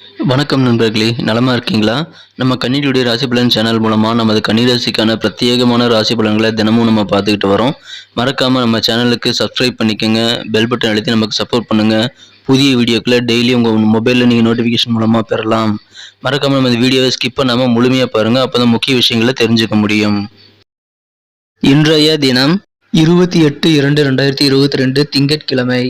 வணக்கம் நண்பர்களே, நலமா இருக்கீங்களா? நம்ம கன்னியுடைய ராசி பலன் சேனல் மூலமா நமது கன்னிராசிக்கான பிரத்யேகமான ராசி பலன்களை தினமும் நம்ம பார்த்துக்கிட்டு வரோம். மறக்காம நம்ம சேனலுக்கு சப்ஸ்கிரைப் பண்ணிக்கோங்க, பெல் பட்டன் அழுத்தி நமக்கு சப்போர்ட் பண்ணுங்க. புதிய வீடியோக்களை டெய்லி உங்கள் மொபைலில் நீங்கள் நோட்டிஃபிகேஷன் மூலமாக பெறலாம். மறக்காம நம்ம இந்த வீடியோவை ஸ்கிப் பண்ணாமல் முழுமையாக பாருங்கள், அப்போ தான் முக்கிய விஷயங்களை தெரிஞ்சுக்க முடியும். இன்றைய தினம் 28/2/2022 திங்கட்கிழமை.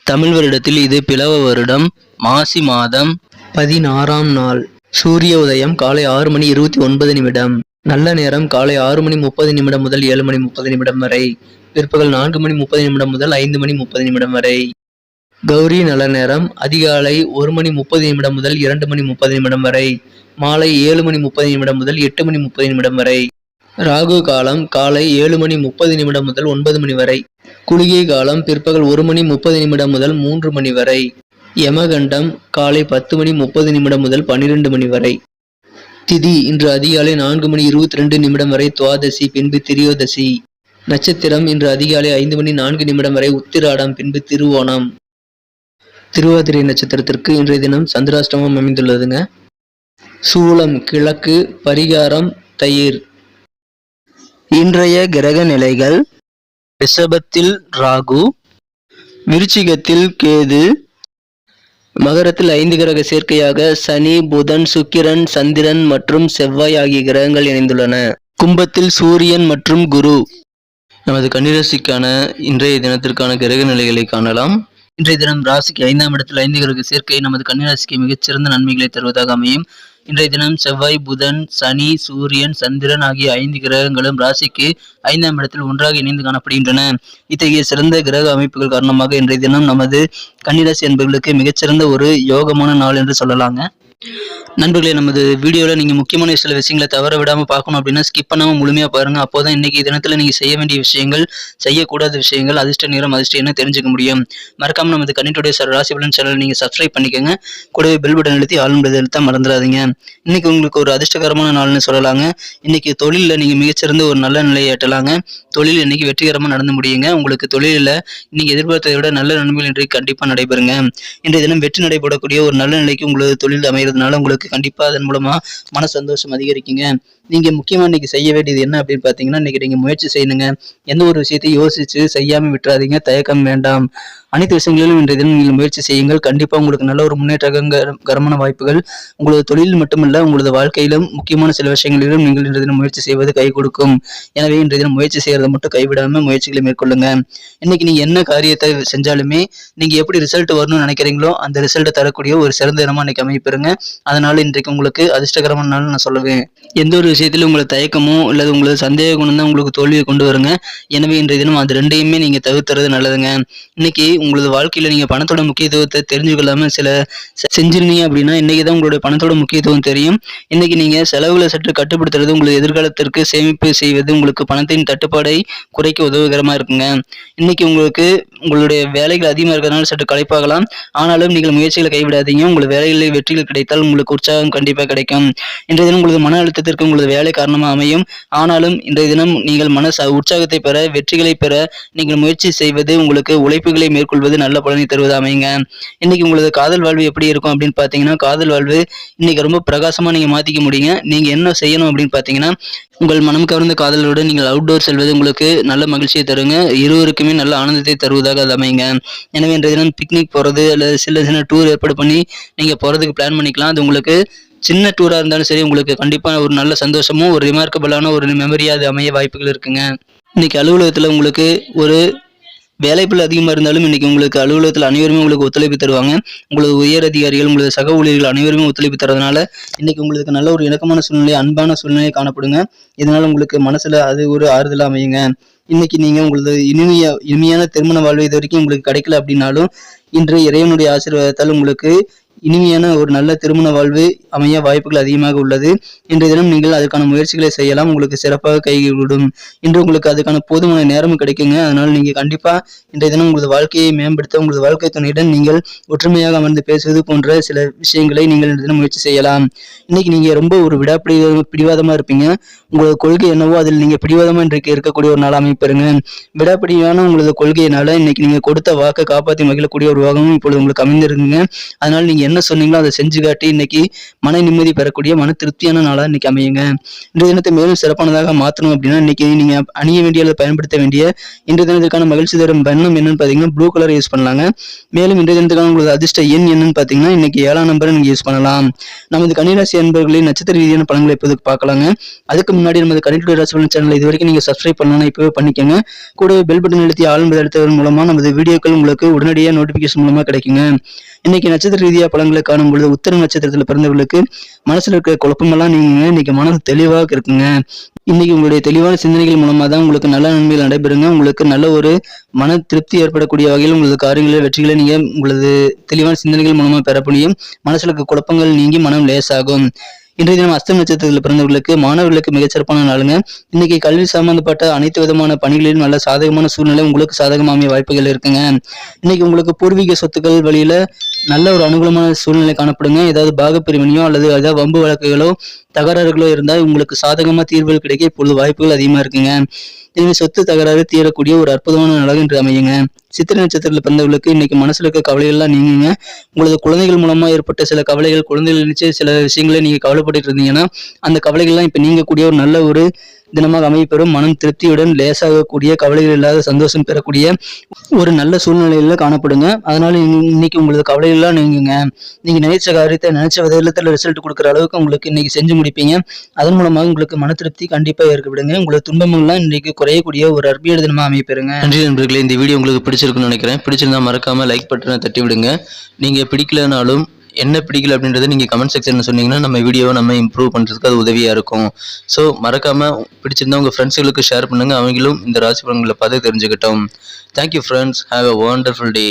தமிழ் வருடத்தில் இது பிளவ வருடம், மாசி மாதம் 16ஆம் நாள். சூரிய உதயம் காலை 6:29. நல்ல நேரம் காலை 6:30 முதல் 7:30 வரை. பிற்பகல் 4:30 முதல் 5:30 வரை. கௌரி நல்ல நேரம் அதிகாலை 1:30 முதல் 2:30 வரை. மாலை 7:30 முதல் 8:30 வரை. ராகு காலம் காலை 7:30 முதல் 9 மணி வரை. குளிகை காலம் பிற்பகல் 1:30 முதல் 3 மணி வரை. யமகண்டம் காலை 10:30 முதல் 12 மணி வரை. திதி இன்று அதிகாலை 4:22 வரை துவாதசி, பின்பு திரியோதசி. நட்சத்திரம் இன்று அதிகாலை 5:04 வரை உத்திராடம், பின்பு திருவோணம். திருவாதிரை நட்சத்திரத்திற்கு இன்றைய தினம் சந்திராஷ்டமம் அமைந்துள்ளதுங்க. சூலம் கிழக்கு, பரிகாரம் தயிர். இன்றைய கிரக நிலைகள்: ரிஷபத்தில் ராகு, விருச்சிகத்தில் கேது, மகரத்தில் 5 கிரக சேர்க்கையாக சனி, புதன், சுக்கிரன், சந்திரன் மற்றும் செவ்வாய் ஆகிய கிரகங்கள் இணைந்துள்ளன. கும்பத்தில் சூரியன் மற்றும் குரு. நமது கன்னிராசிக்கான இன்றைய தினத்திற்கான கிரக நிலைகளை காணலாம். இன்றைய தினம் ராசிக்கு 5ஆம் இடத்தில் 5 கிரக சேர்க்கை நமது கன்னிராசிக்கு மிகச்சிறந்த நன்மைகளை தருவதாக அமையும். இன்றைய தினம் செவ்வாய், புதன், சனி, சூரியன், சந்திரன் ஆகிய 5 கிரகங்களும் ராசிக்கு 5ஆம் இடத்தில் ஒன்றாக இணைந்து காணப்படுகின்றன. இத்தகைய சிறந்த கிரக அமைப்புகள் காரணமாக இன்றைய தினம் நமது கன்னிராசி என்பவர்களுக்கு மிகச்சிறந்த ஒரு யோகமான நாள் என்று சொல்லலாங்க. நண்பர்களே, நமது வீடியோவில் நீங்கள் முக்கியமான சில விஷயங்களை தவற விடாமல் பார்க்கணும் அப்படின்னா ஸ்கிப் பண்ணாமல் முழுமையாக பாருங்கள். அப்போ தான் இன்றைக்கி தினத்தில் நீங்கள் செய்ய வேண்டிய விஷயங்கள், செய்யக்கூடாத விஷயங்கள், அதிர்ஷ்ட நேரம், அதிர்ஷ்ட என்ன தெரிஞ்சுக்க முடியும். மறக்காமல் நமது கன்னியுடைய ராசி பலன் சேனல் நீங்கள் சப்ஸ்கிரைப் பண்ணிக்கோங்க. கூடவே பெல் பட்டன் அழுத்தி ஆளும் எழுத்த மறந்துடாதீங்க. இன்றைக்கி உங்களுக்கு ஒரு அதிர்ஷ்டகரமான நாள்னு சொல்லலாங்க. இன்றைக்கி தொழிலில் நீங்கள் மிகச்சிறந்த ஒரு நல்ல நிலையை எட்டலாங்க. தொழில் இன்றைக்கி வெற்றிகரமாக நடந்து முடியுங்க. உங்களுக்கு தொழிலில் நீங்கள் எதிர்பார்த்ததை விட நல்ல நன்மைகள் இன்றைக்கு கண்டிப்பாக நடைபெறுங்க. இன்றைய தினம் வெற்றி நடைபெறக்கூடிய ஒரு நல்ல நிலைக்கு உங்களுக்கு தொழில் அமைகிறதுனால உங்களுக்கு கண்டிப்பா அதன் மூலமா மன சந்தோஷம் அதிகரிக்குங்க. நீங்க முக்கியமா இன்னைக்கு செய்ய வேண்டியது என்ன அப்படின்னு பாத்தீங்கன்னா, இன்னைக்கு நீங்க முயற்சி செய்யணுங்க. எந்த ஒரு விஷயத்தையும் யோசிச்சு செய்யாம விட்டுறாதீங்க, தயக்கம் வேண்டாம். அனைத்து விஷயங்களிலும் இன்றைய தினம் நீங்கள் முயற்சி செய்யுங்கள். கண்டிப்பா உங்களுக்கு நல்ல ஒரு முன்னேற்றகரமான வாய்ப்புகள் உங்களது தொழில் மட்டுமல்ல, உங்களது வாழ்க்கையிலும் முக்கியமான சில விஷயங்களிலும் நீங்கள் இன்றைய தினம் முயற்சி செய்வது கை கொடுக்கும். எனவே இன்றைய தினம் முயற்சி செய்யறதை மட்டும் கைவிடாம முயற்சிகளை மேற்கொள்ளுங்க. இன்னைக்கு நீங்க என்ன காரியத்தை செஞ்சாலுமே நீங்க எப்படி ரிசல்ட் வரணும்னு நினைக்கிறீங்களோ அந்த ரிசல்ட்டை தரக்கூடிய ஒரு சிறந்த இடமா இன்னைக்கு அமைப்பெறுங்க. அதனால இன்றைக்கு உங்களுக்கு அதிர்ஷ்டகரமான நாள் நான் சொல்லுவேன். எந்த ஒரு விஷயத்திலும் உங்களுக்கு தயக்கமோ அல்லது உங்களது சந்தேக குணம் தான் உங்களுக்கு தோல்வியை கொண்டு வருங்க. எனவே இன்றைய தினம் அது ரெண்டையுமே நீங்க தவிர்த்துறது நல்லதுங்க. இன்னைக்கு உங்களது வாழ்க்கையில நீங்க பணத்தோட முக்கியத்துவத்தை தெரிஞ்சுக்கொள்ளாம சில செஞ்சிருந்தீங்க அப்படின்னா இன்னைக்கு தான் உங்களுடைய பணத்தோட முக்கியத்துவம் தெரியும். இன்னைக்கு நீங்க செலவுகளை சற்று கட்டுப்படுத்துறது உங்களது எதிர்காலத்திற்கு சேமிப்பு செய்வது உங்களுக்கு பணத்தின் தட்டுப்பாடை குறைக்க உதவிகரமா இருக்குங்க. இன்னைக்கு உங்களுக்கு உங்களுடைய வேலைகள் அதிகமாக இருக்கிறதுனால சற்று களைப்பாகலாம். ஆனாலும் நீங்கள் முயற்சிகளை கைவிடாதீங்க. உங்கள் வேலைகளில் வெற்றிகள் கிடைத்தால் உங்களுக்கு உற்சாகம் கண்டிப்பாக கிடைக்கும். இன்றைய தினம் உங்களது மன அழுத்தத்திற்கு உங்களது வேலை காரணமாக அமையும். ஆனாலும் இன்றைய தினம் நீங்கள் உற்சாகத்தை பெற, வெற்றிகளை பெற நீங்கள் முயற்சி செய்வது உங்களுக்கு உழைப்புகளை மேற்கொள்வது நல்ல பலனை தருவது அமையுங்க. இன்னைக்கு உங்களது காதல் வாழ்வு எப்படி இருக்கும் அப்படின்னு பார்த்தீங்கன்னா, காதல் வாழ்வு இன்னைக்கு ரொம்ப பிரகாசமா நீங்க மாத்திக்க முடியுங்க. நீங்க என்ன செய்யணும் அப்படின்னு பார்த்தீங்கன்னா, உங்கள் மனம் கவர்ந்த காதலோடு நீங்கள் அவுட்டோர் செல்வது உங்களுக்கு நல்ல மகிழ்ச்சியை தருங்க. இருவருக்குமே நல்ல ஆனந்தத்தை தருவதாக அது அமையுங்க. எனவே இன்றைய தினம் பிக்னிக் போறது அல்லது சின்ன டூர் ஏற்பாடு பண்ணி நீங்க போறதுக்கு பிளான் பண்ணிக்கலாம். அது உங்களுக்கு சின்ன டூரா இருந்தாலும் சரி உங்களுக்கு கண்டிப்பா ஒரு நல்ல சந்தோஷமும் ஒரு ரிமார்க்கபிளான ஒரு மெமரியா அது அமைய வாய்ப்புகள் இருக்குங்க. இன்னைக்கு அலுவலகத்துல உங்களுக்கு ஒரு வேலைப்பளு அதிகமாக இருந்தாலும் இன்னைக்கு உங்களுக்கு அலுவலகத்தில் அனைவருமே உங்களுக்கு ஒத்துழைப்பு தருவாங்க. உங்களது உயர் அதிகாரிகள், உங்களது சக ஊழியர்கள் அனைவருமே ஒத்துழைப்பு தரதுனால இன்னைக்கு உங்களுக்கு நல்ல ஒரு இணக்கமான சூழ்நிலை, அன்பான சூழ்நிலை காணப்படுங்க. இதனால உங்களுக்கு மனசுல அது ஒரு ஆறுதலா அமையுங்க. இன்னைக்கு நீங்க உங்களது இனிமையான திருமண வாழ்வு இது வரைக்கும் உங்களுக்கு கிடைக்கல அப்படின்னாலும் இன்று இறைவனுடைய ஆசீர்வாதத்தால் உங்களுக்கு இனிமையான ஒரு நல்ல திருமண வாழ்வு அமைய வாய்ப்புகள் அதிகமாக உள்ளது. இன்றைய தினம் நீங்கள் அதுக்கான முயற்சிகளை செய்யலாம். உங்களுக்கு சிறப்பாக கைகூடும். இன்று உங்களுக்கு அதுக்கான போதுமான நேரமும் கிடைக்குங்க. அதனால நீங்க கண்டிப்பா இன்றைய தினம் உங்களது வாழ்க்கையை மேம்படுத்த உங்களது வாழ்க்கை துணையுடன் நீங்கள் ஒற்றுமையாக அமர்ந்து பேசுவது போன்ற சில விஷயங்களை நீங்கள் இன்றைய தினம் முயற்சி செய்யலாம். இன்னைக்கு நீங்க ரொம்ப ஒரு பிடிவாதமா இருப்பீங்க. உங்களது கொள்கை என்னவோ அதில் நீங்க பிடிவாதமா இன்றைக்கு இருக்கக்கூடிய ஒரு நாள் அமைப்பெறுங்க. விடாப்பிடியான உங்களது கொள்கையினால இன்னைக்கு நீங்க கொடுத்த வாக்கை காப்பாற்றி மகிழக்கூடிய ஒரு யோகமும் இப்பொழுது உங்களுக்கு அமைந்திருக்குங்க. அதனால நீங்க என்ன சொன்னீங்களோ அதை செஞ்சு காட்டி இன்னைக்கு மன நிம்மதி பெறக்கூடிய மன திருப்தியான நாளா இன்னைக்கு அமையுங்க. இன்றைய தினத்தை மேலும் சிறப்பானதாக மாற்றணும் அப்படின்னா இன்னைக்கு நீங்க அணிய வேண்டிய அல்லது பயன்படுத்த வேண்டிய இன்றைய தினத்துக்கான மகிழ்ச்சி தரும் வண்ணம் என்னன்னு பாத்தீங்கன்னா ப்ளூ கலர் யூஸ் பண்ணலாங்க. மேலும் இன்றைய தினத்துக்கான உங்களுக்கு அதிர்ஷ்ட எண் என்னன்னு பாத்தீங்கன்னா இன்னைக்கு 7ஆம் நம்பரை நீங்க யூஸ் பண்ணலாம். நமது கன்னிராசி அன்பர்களின் நட்சத்திர ரீதியான பலன்களை இப்போதைக்கு பார்க்கலாங்க. அதுக்கு முன்னாடி நமது கன்னிராசி ராசி பலன் சேனல் இது வரைக்கும் நீங்க சப்ஸ்கிரைப் பண்ணலாம், இப்பவே பண்ணிக்கோங்க. கூடவே பெல் பட்டன் அழுத்தி ஆல் என்பதை அழுத்துவதன் மூலமா நமது வீடியோக்கள் உங்களுக்கு உடனடியாக நோட்டிபிகேஷன் மூலமா கிடைக்குங்க. இன்னைக்கு நட்சத்திர ரீதியா பலன்களை காணும் பொழுது உத்தர நட்சத்திரத்துல பிறந்தவர்களுக்கு மனசுல இருக்க குழப்பமெல்லாம் நீங்க இன்னைக்கு மனது தெளிவாக இருக்குங்க. இன்னைக்கு உங்களுடைய தெளிவான சிந்தனைகள் மூலமா தான் உங்களுக்கு நல்ல நன்மைகள் நடைபெறுங்க. உங்களுக்கு நல்ல ஒரு மன திருப்தி ஏற்படக்கூடிய வகையில் உங்களது காரியங்களில் வெற்றிகளை நீங்க உங்களது தெளிவான சிந்தனைகள் மூலமா பெற முடியும். மனசுல இருக்க குழப்பங்கள் நீங்கி மனம் லேசாகும். இன்றைய தினம் அஸ்தம் நட்சத்திரத்தில் பிறந்தவர்களுக்கு மாணவர்களுக்கு மிகச்சிறப்பான நாளுங்க. இன்னைக்கு கல்வி சம்பந்தப்பட்ட அனைத்து விதமான பணிகளிலும் நல்ல சாதகமான சூழ்நிலை உங்களுக்கு சாதகமாகிய வாய்ப்புகள் இருக்குங்க. இன்னைக்கு உங்களுக்கு பூர்வீக சொத்துக்கள் வழியில நல்ல ஒரு அனுகூலமான சூழ்நிலை காணப்படுங்க. ஏதாவது பாகப்பிரிவினையோ அல்லது ஏதாவது வம்பு வழக்குகளோ தகராறுகளோ இருந்தால் உங்களுக்கு சாதகமா தீர்வுகள் கிடைக்க இப்பொழுது வாய்ப்புகள் அதிகமா இருக்குங்க. எனவே சொத்து தகராறு தீரக்கூடிய ஒரு அற்புதமான நாளாக இன்று அமையுங்க. சித்திரை நட்சத்திரத்தில் பிறந்தவர்களுக்கு இன்னைக்கு மனசுல இருக்க கவலைகள்லாம் நீங்குங்க. உங்களது குழந்தைகள் மூலமா ஏற்பட்ட சில கவலைகள், குழந்தைகள் நினைச்சு சில விஷயங்களை நீங்க கவலைப்பட்டு இருந்தீங்கன்னா அந்த கவலைகள்லாம் இப்ப நீங்கக்கூடிய ஒரு நல்ல ஒரு தினமாக அமைப்பெறும். மனம் திருப்தியுடன் லேசாகக்கூடிய கவலைகள் இல்லாத சந்தோஷம் பெறக்கூடிய ஒரு நல்ல சூழ்நிலையில காணப்படுங்க. அதனால இன்னைக்கு உங்களது கவலைகள் எல்லாம் நீங்குங்க. நீங்க நினைச்ச காரியத்தை நினைச்ச விதத்துல ரிசல்ட் கொடுக்குற அளவுக்கு உங்களுக்கு இன்னைக்கு செஞ்சு முடிப்பீங்க. அதன் மூலமாக உங்களுக்கு மன திருப்தி கண்டிப்பா ஏற்படுங்க. உங்களது துன்பங்கள்லாம் இன்னைக்கு குறையக்கூடிய ஒரு அற்புத தினமா அமைப்பெறுங்க. நன்றி நண்பர்களே, இந்த வீடியோ உங்களுக்கு பிடிச்சிருக்குன்னு நினைக்கிறேன். பிடிச்சிருந்தா மறக்காம லைக் பட்டனை தட்டி விடுங்க. நீங்க பிடிக்கலனாலும் என்ன பிடிக்கல அப்படின்றத நீங்கள் கமெண்ட் செக்ஷனில் சொன்னீங்கன்னா நம்ம வீடியோவை நம்ம இம்ப்ரூவ் பண்ணுறதுக்கு அது உதவியாக இருக்கும். ஸோ மறக்காமல் பிடிச்சிருந்தா உங்கள் ஃப்ரெண்ட்ஸுகளுக்கு ஷேர் பண்ணுங்கள், அவங்களும் இந்த ராசி பலன்களை பார்த்து தெரிஞ்சுக்கிட்டோம். Thank you friends, have a wonderful day.